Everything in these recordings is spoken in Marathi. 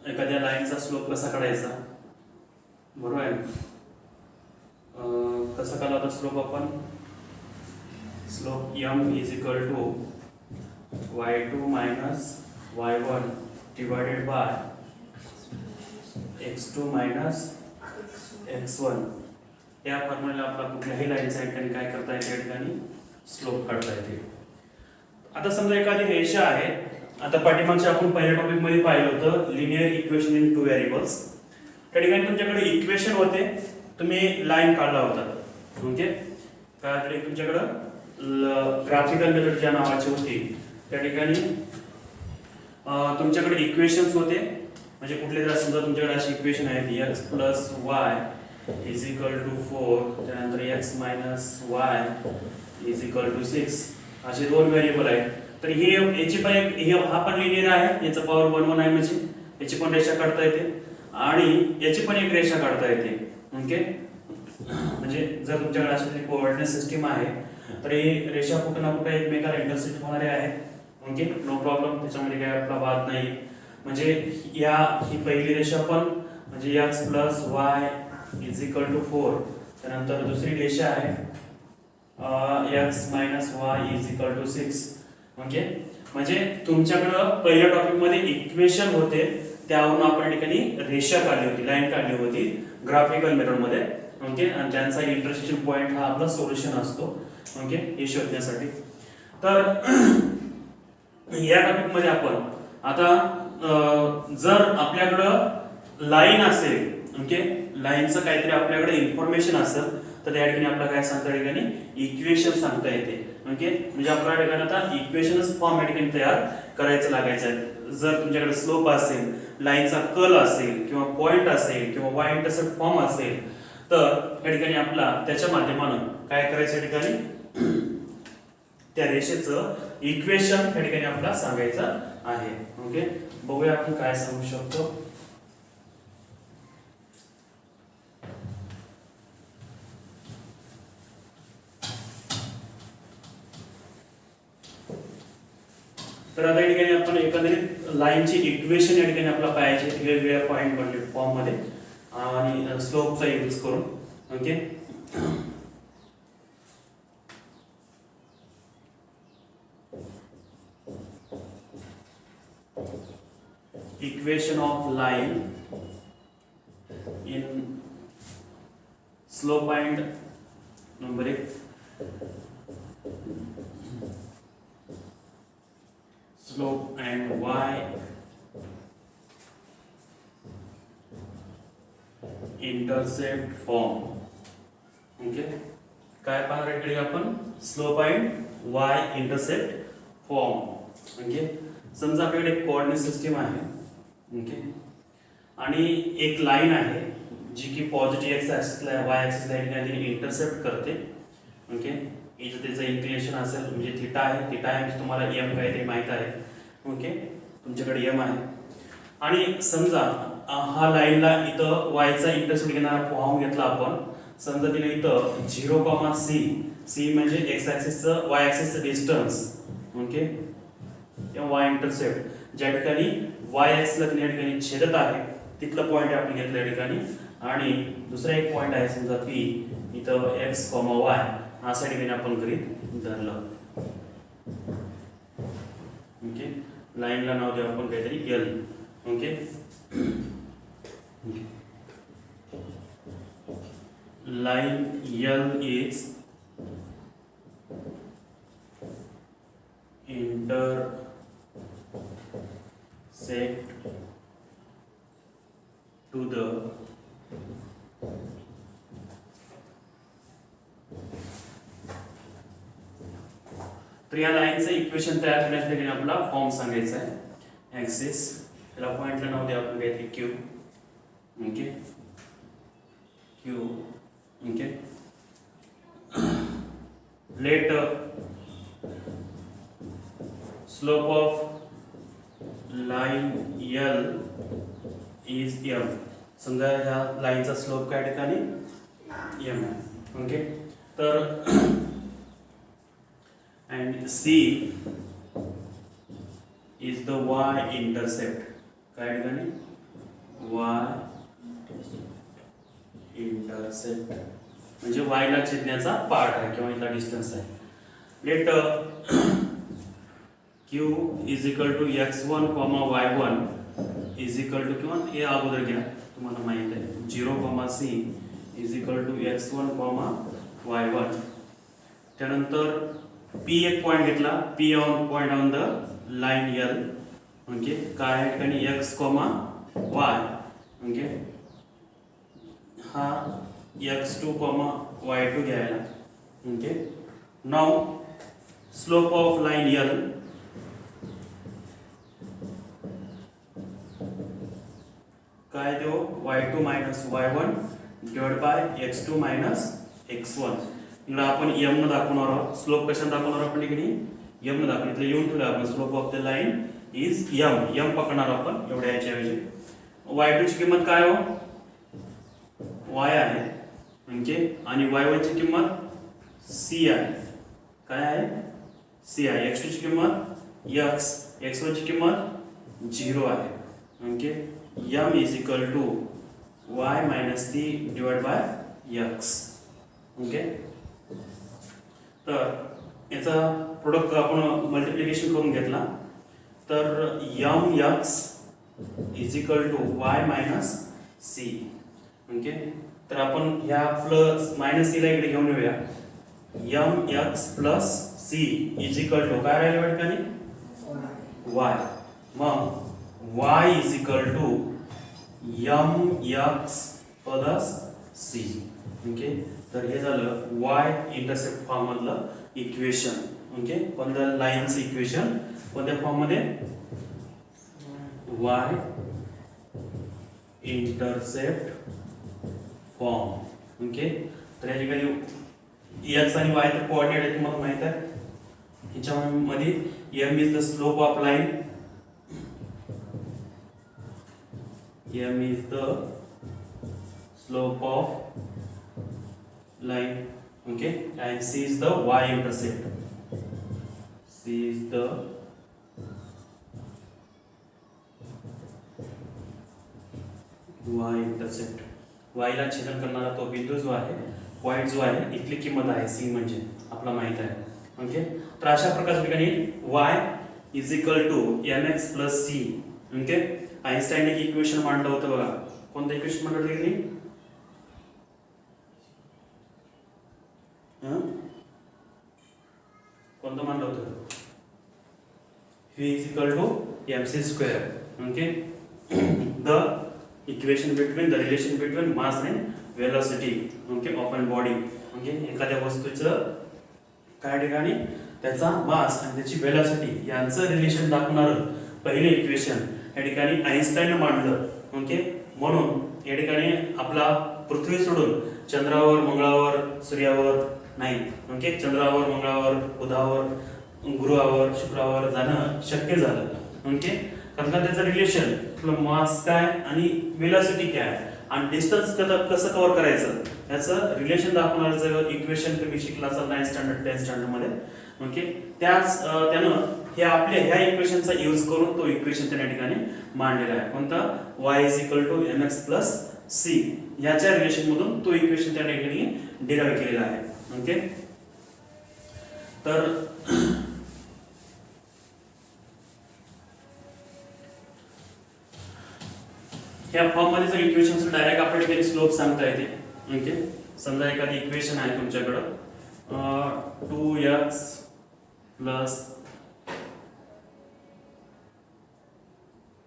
एखाद्या लाईनचा स्लोप कसा काढायचा, बरोबर आहे. कसा काढायचा स्लोप आपण, slope m is equal to y2 minus y1 divided by x2 minus x1. या फॉर्म्युला आपला कुठल्याही लाईनचा ठिकाणी काय करता येते, या ठिकाणी स्लोप काढता येते. आता समजा एखादी रेषा आहे. आता पाठीमागच्या आपण पहिल्या टॉपिक मध्ये पाहिलं होतं linear equation in two variables. त्या ठिकाणी तुमच्याकडे इक्वेशन होते, तुम्ही लाईन काढला होता. ओके, काय तुमच्याकडे ग्राफिकल मेथड ज्या नावाची होती त्या ठिकाणी तुमच्याकडे इक्वेशन्स होते. म्हणजे कुठले जर समजा तुमच्याकडे अशी इक्वेशन आहे x plus Y is equal to 4, त्यानंतर x minus Y is equal to 6, असे दोन व्हेरिएबल आहेत. तर हे याची पण एक हा पण लिनियर आहे, याचा पॉवर 1 1 आहे, म्हणजे याची पण रेषा काढता येते आणि याची पण एक रेषा काढता येते. ओके, म्हणजे जर तुमच्याकडे अशी कोऑर्डिनेट सिस्टीम आहे तर ही रेषा कुठे ना कुठे एकमेकाला इंटरसेक्ट होणारे आहेत. ओके, नो प्रॉब्लेम, त्याच्यामध्ये काय आपला वाद नाही. म्हणजे ही पहिली रेषा पण म्हणजे x plus Y is equal to 4, त्यानंतर दुसरी रेषा आहे x minus Y is equal to 6. Okay, म्हणजे तुमच्याकडे पहिल्या टॉपिक मध्ये इक्वेशन होते, त्यावरून आपण ठिकाणी रेषा काढली होती, लाईन काढली होती ग्राफिकल मेथड मध्ये. ओके, आणि त्यांचा इंटरसेक्शन पॉइंट हा आपला सोल्युशन असतो. ओके, हे शोधण्यासाठी. तर या टॉपिक मध्ये आपण आता जर आपल्याकडे लाईन असेल, ओके, लाईनचं काहीतरी आपल्याकडे इन्फॉर्मेशन असेल तर त्या ठिकाणी आपल्याला काय सांगता, ठिकाणी इक्वेशन सांगता येते. ओके, म्हणजे आपल्या ठिकाणी आता इक्वेशनच फॉर्म या ठिकाणी तयार करायचं लागायचं आहे. जर तुमच्याकडे स्लोप असेल, लाईनचा कल असेल किंवा पॉइंट असेल किंवा वाय इंटरसेप्ट फॉर्म असेल तर या ठिकाणी आपला त्याच्या माध्यमानं काय करायचं, या ठिकाणी त्या रेषेचं इक्वेशन या ठिकाणी आपल्याला सांगायचं आहे. ओके, बघूया आपण काय सांगू शकतो. तर आता या ठिकाणी आपण एकंदरीत लाईनची इक्वेशन या ठिकाणी आपल्याला पाहायचे वेगवेगळ्या पॉइंट मध्ये फॉर्म मध्ये आणि स्लोपचा यूज करून. Okay, equation of line in slope end number 1, slope end Y intercept form. Okay, काय पाहणार इकडे आपण, slope end Y intercept form. Okay, समजा आपल्याकडे एक कोऑर्डिनेट सिस्टीम आहे. ओके, आणि एक लाईन आहे जी की पॉझिटिव्ह एक्स ॲक्सिसला वाय ॲक्सिसला इंटरसेप्ट करते. ओके, इथं त्याचं इन्क्लिनेशन असेल म्हणजे थिटा आहे, म्हणजे तुम्हाला एम काहीतरी माहित आहे. ओके, तुमच्याकडे एम आहे आणि समजा हा लाईनला इथं वायचा इंटरसेप्ट घेणारा फॉर्म घेतला आपण. समजा तिने इथं 0, सी म्हणजे एक्स ॲक्सिसचं वाय ॲक्सिसचं डिस्टन्स. ओके, किंवा वाय इंटरसेप्ट ज्या ठिकाणी वाय ॲक्सिसला तिने या ठिकाणी छेदत आहे तिथलं पॉईंट आपण घेतलं या ठिकाणी. आणि दुसरा एक पॉईंट आहे समजा पी, इथं एक्स वाय अशा ठिकाणी आपण गृहीत धरलं. ओके, लाईनला नाव देऊ आपण काहीतरी L. Okay, line L is intersect to the तर या लाईनचं इक्वेशन तयार करण्यासाठी आपला फॉर्म सांगायचा आहे. ऍक्सिस त्याला पॉइंटला नाव द्या आपण काहीतरी Q. Okay, Q. Okay, let slope of line L is m. समजा ह्या लाईनचा स्लोप काय ठिकाणी m आहे. ओके, तर and C is the y intercept काय ठिकाणी y इंटरसेप्ट म्हणजे y ला छेदण्याचा पार्ट आहे किंवा इथला डिस्टन्स आहे. Let q is equal to x1, y1 is equal to किंवा हे अगोदर घ्या तुम्हाला माहित आहे 0, c is equal to x1, y1. त्यानंतर p एक पॉइंट घेतला, p on point on the line l म्हणजे काय आहे ठिकाणी x, y म्हणजे हा x2, y2 घ्यायला. Okay, now slope of line l काय देऊ y2 minus y1 divide by x2 minus x1. इकडे आपण m न दाखवणार आहोत. स्लोप कशाने दाखवणार आपण इकडे m न दाखवणार. इथे येऊन ठेवलं आपण slope of the line is m पकडणार आपण एवढ्या याच्या ऐवजी. y2 ची किंमत काय हो y आहे म्हणजे आणि y1 ची किंमत c आहे. काय आहे c आहे. x2 ची किंमत x, x1 ची किंमत 0 आहे. Okay, m is equal to y minus c divided by x. Okay, तर याचा प्रोडक्ट आपण मल्टिप्लिकेशन करून घेतला तर mx is equal to y minus c. Okay, तर आपण ह्या प्लस मायनस c ला इकडे घेऊन येऊया. mx plus c is equal to काय राहिलं या ठिकाणी y. मग y is equal to mx plus c. Okay, तर हे झालं y इंटरसेप्ट फॉर्म मधलं इक्वेशन. ओके, कोणत्या लाईनचं इक्वेशन कोणत्या फॉर्म मध्ये y इंटरसेप्ट फॉर्म. ओके, तर या ठिकाणी x आणि y तर कोऑर्डिनेट आहे तुम्हाला माहित आहे. ह्याच्यामध्ये m is the slope of line, m is the slope of line. Okay, and c is the y intercept. c is the y intercept. y ला छेदन करणारा तो बिंदू जो आहे पॉइंट जो आहे इथली किंमत आहे c म्हणजे आपला माहित आहे. ओके, तर अशा प्रकारच्या ठिकाणी y is equal to mx plus c. Okay, आइन्स्टाईनने एक इक्वेशन मांडलं होतं बघा. कोणतं इक्वेशन मांडलं होतं त्यांनी? कोणतं मांडलं होतं? v is equal to mc square. Okay, the equation between the relation between mass and velocity. Okay, of an body. Okay, एखाद्या वस्तूचं काय ठिकाणी त्याचा मास आणि त्याची वेलोसिटी यांचं रिलेशन दाखवणारं पहिले इक्वेशन या ठिकाणी आइन्स्टाईनने मांडलं. ओके, म्हणून या ठिकाणी आपला पृथ्वी सोडून चंद्रावर, मंगळावर, सूर्यावर नाही. ओके, चंद्रावर, मंगळावर, बुधावर, गुरुवावर, शुक्रावर जाणं शक्य झालं. ओके, कारण का त्याचं रिलेशन आपलं मास काय आणि वेलोसिटी काय आणि डिस्टन्स कसं कव्हर करायचं याचं रिलेशन दाखवणारं इक्वेशन तुम्ही शिकला असाल 9th स्टँडर्ड 10th स्टँडर्ड मध्ये. ओके, त्यानं हे आपल्या ह्या इक्वेशनचा यूज करून तो इक्वेशन त्या ठिकाणी मांडलेला आहे. कोणता? y is equal to mx plus c याच्या रिलेशन मधून तो इक्वेशन त्या ठिकाणी डिराइव्ह केलेला आहे. ओके, तर ह्या फॉर्म मध्ये जर इक्वेशनचं डायरेक्ट आपल्या ठिकाणी स्लोप सांगता येते. ओके, समजा एखादी इक्वेशन आहे तुमच्याकडं 2x plus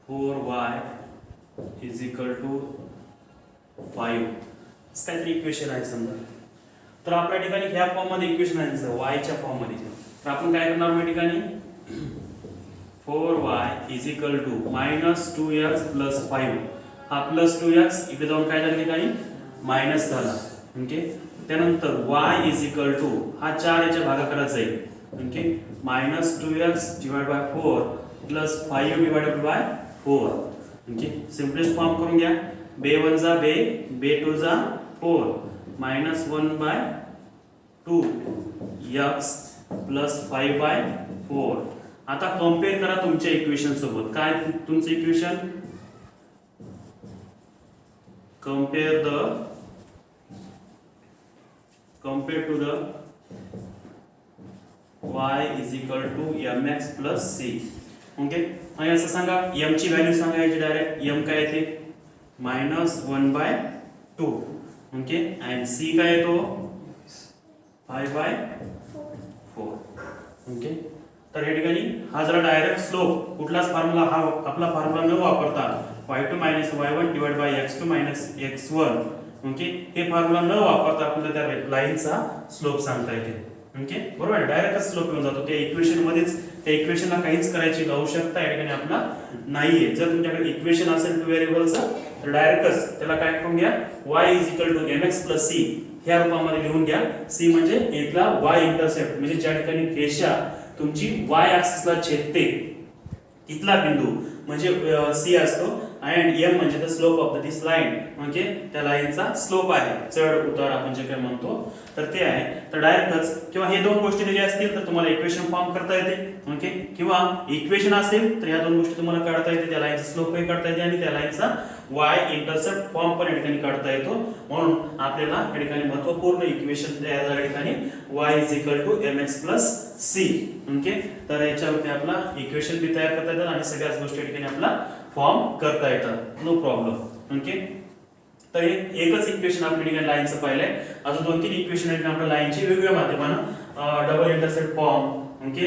4y is equal to 5 असं काहीतरी इक्वेशन आहे समजा. तर आपल्या ठिकाणी ह्या फॉर्म मध्ये इक्वेशन आहे y च्या फॉर्म मध्ये. तर आपण काय करणार या ठिकाणी 4y is equal to minus 2x plus 5. हा प्लस 2x इकडे जाऊन काय झालं ठिकाणी मायनस झाला. ओके, त्यानंतर y is equal to हा 4 याच्या भागाकारात जाईल. Okay, minus 2x divided by 4 plus 5 divided by 4. Okay, simplest form करून घ्या. बे 1 जा बे, बे 2 जा 4 minus 1 by 2 x plus 5 by 4. आता कंपेअर करा तुमच्या इक्वेशन सोबत. काय तुमचं equation compare to the y is equal to mx plus c. Okay, आणि असं सांगा m ची व्हॅल्यू सांगायची डायरेक्ट. m काय येते -1/2. ओके, आणि c काय येतो 5/4. ओके, तर या ठिकाणी हा जरा डायरेक्ट स्लोप कुठलाच फॉर्म्युला हा आपला फॉर्म्युला न वापरता y2 - y1 divide by x2 - x1. Okay, हे फॉर्म्युला न वापरता आपल्याला त्या लाईनचा स्लोप सांगता येते. ओके, बरोबर आहे, डायरेक्ट स्लोप येऊन जातो त्या इक्वेशन मध्येच. त्या इक्वेशनला काहीच करायची आवश्यकता या ठिकाणी आपला नाहीये. जर तुमच्याकडे इक्वेशन असेल टू व्हेरिएबलचं तर डायरेक्टच त्याला काय करून घ्या, y = mx + c ह्या रूपामध्ये लिहून घ्या. c म्हणजे इथला y इंटरसेप्ट, म्हणजे ज्या ठिकाणी रेषा तुमची y ऍक्सिसला छेदते तिथला बिंदू म्हणजे c असतो. and m म्हणजे the slope of this line, म्हणजे त्या लाईनचा स्लोप आहे, चढ उतार आपण जे काय म्हणतो तर ते आहे. तर डायरेक्टच किंवा हे दोन गोष्टी दिल्या असतील तर तुम्हाला इक्वेशन फॉर्म करता येते. ओके, किंवा इक्वेशन असेल तर या दोन गोष्टी तुम्हाला काढता येते. त्या लाईनचा स्लोप हे काढता येते आणि त्या लाईनचा y इंटरसेप्ट फॉर्म पण या ठिकाणी काढता येतो. म्हणून आपल्याला या ठिकाणी महत्त्वपूर्ण इक्वेशन तयार झाल्या ठिकाणी y = mx + c. ओके, तर याच्यावरती आपला इक्वेशन बी तयार करता येतात आणि सगळ्याच गोष्टी या ठिकाणी आपला फॉर्म करता येतात. No problem. ओके, तर एकच इक्वेशन आपण ठिकाणी लाईनचं पाहिलंय. अजून 2-3 इक्वेशन आहेत आपल्या लाईनची वेगवेगळ्या माध्यमानं, डबल इंटरसेप्ट फॉर्म, ओके,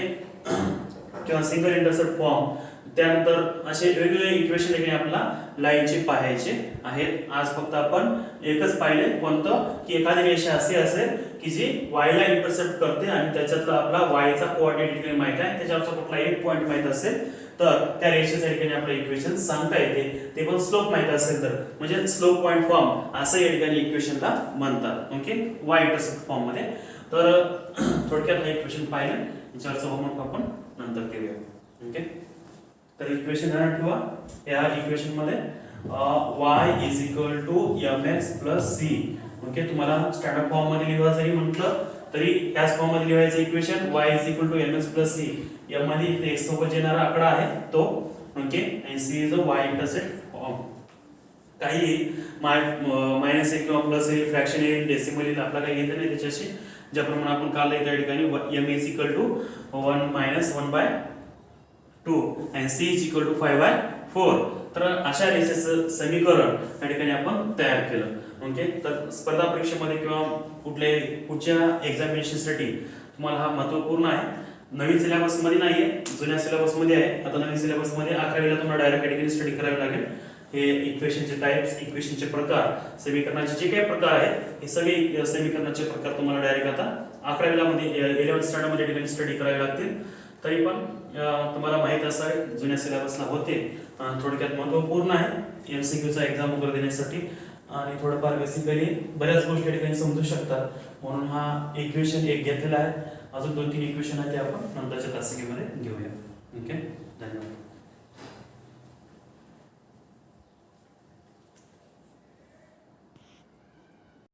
किंवा सिंगल इंटरसेप्ट फॉर्म, त्यानंतर असे वेगवेगळे इक्वेशन ठिकाणी आपला लाईनचे पाहायचे आहेत. आज फक्त आपण एकच पाहिले, कोणतं की एखादी रेषा अशी असेल की जी y ला इंटरसेप्ट करते आणि त्याच्यातला आपला y चा कोऑर्डिनेट ठिकाणी माहित आहे, त्याच्यावरचा कुठला एक पॉइंट माहित असेल तर त्या रेषेच्या ठिकाणी आपलं इक्वेशन सांगता येते. ते पण स्लोप माहित असेल तर, म्हणजे स्लोप पॉइंट फॉर्म असं या ठिकाणी इक्वेशनला म्हणतात. ओके, y इंटरसेप्ट फॉर्म मध्ये. तर थोडक्यात हे इक्वेशन पाहिलं, याच्यावरचा होमवर्क आपण नंतर करूया. ओके, तर इक्वेशन ध्यानात ठेवा. या इक्वेशन मध्ये y = mx + c. ओके, तुम्हाला स्टँडर्ड फॉर्म मध्ये लिहायचं जरी म्हटलं तरी याच फॉर्म मध्ये लिहायचं इक्वेशन y = mx + c. या मध्ये x सोबत येणारा आकडा आहे तो. ओके, आणि c is a y intercept form. काही -1 किंवा प्लस येईल, फ्रॅक्शन येईल, डेसिमल येईल, आपल्याला काही येत नाही त्याच्याशी. ज्याप्रमाणे आपण काढलंय त्या ठिकाणी m = 1 - 1/2 आणि c = 5/4. तर अशा रेषेचं समीकरण या ठिकाणी आपण तयार केलं. ओके, तर स्पर्धा परीक्षेमध्ये किंवा पुढच्या एक्झामिनेशनसाठी तुम्हाला हा महत्त्वपूर्ण आहे. नवीन सिलेबस मध्ये नाहीये, जुन्या सिलेबस मध्ये आहे. आता नवीन सिलेबस मध्ये 11वीला तुम्हाला डायरेक्ट कॅटेगरी स्टडी करावी लागेल. हे इक्वेशनचे टाइप्स, इक्वेशनचे प्रकार, समीकरणाचे जे काही प्रकार आहेत हे सगळे समीकरणाचे प्रकार तुम्हाला डायरेक्ट आता 11वीला मध्ये 11th स्टँडर्ड मध्ये ठिकाणी स्टडी करावे लागतील. तरी पण तुम्हाला माहित असावे जुन्या सिलेबसला होते. थोडक्यात महत्त्वपूर्ण आहे MCQचा एक्झाम वगैरे देण्यासाठी आणि थोडंफार बेसिकली बऱ्याच गोष्टी ठिकाणी समजू शकतात. म्हणून हा इक्वेशन एक घेतलेला आहे. अजून 2-3 इक्वेशन आहेत ते आपण नंतरच्या तासिकेमध्ये घेऊया. ओके, धन्यवाद.